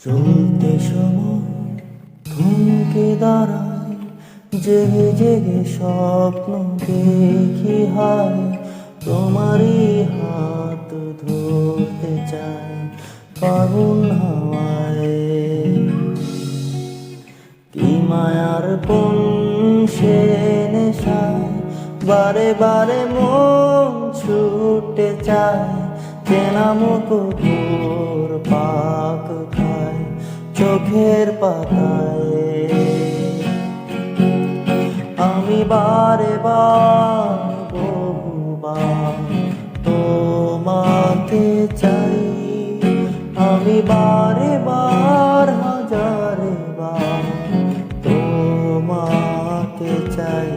চলতে সময় থমকে দাঁড়ায়, জেগে জেগে স্বপ্ন দেখি হায়, তোমারই হাত ধরতে চাই ফাগুন হাওয়ায়। কি মায়ার কোন সে নেশায়, বারে বারে মন ছুটে চায়, চেনা মুকুর পাক খায় চোখের পাতায়। আমি বারে বার বহুবার তোমাকে চাই, আমি বারে বার হাজারে বার তোমাকে চাই,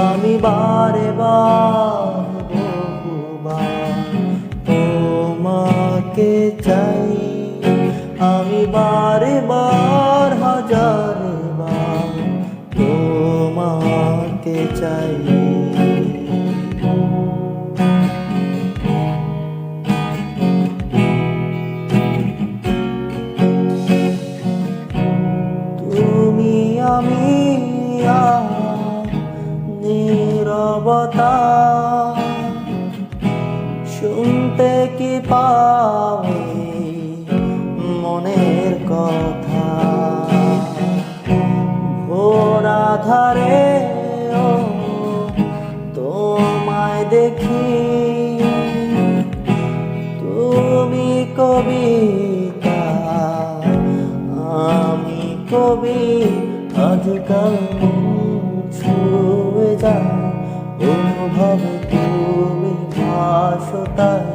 আমি বারে বার বহুবার তোমাকে চাই, আমি বারে বার হাজারে বার তোমাকে চাই। তুমি আমি নীরবতা শুনতে কি পাবে মনের কথা, ভোর আধারে ও তোমায় দেখি, তুমি কবিতা আমি কবি, আজকাল ছুঁয়ে যায় অনুভব তুমি ভাসো তাই,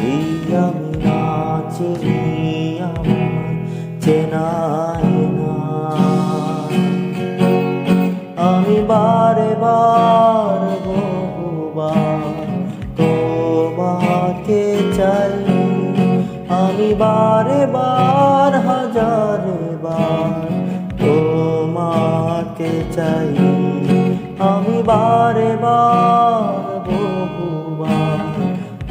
এই আমি নাচি আমার চেনাই না। আমি বারে বার বহুবার তোমাকে চাই, আমি বারে বার হাজারে বার তোমাকে চাই, আমি বারে বার বহুবার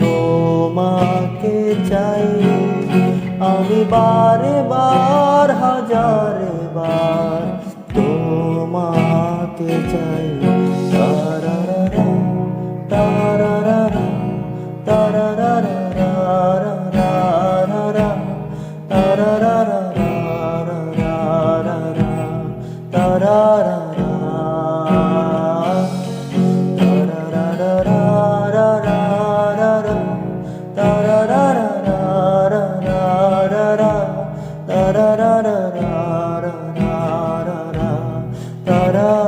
তোমাকে চাই, আমি বারে বার হাজারে বার তোমাকে চাই। তারারারা তারারারা তারারারা তারারারা তারারারা da da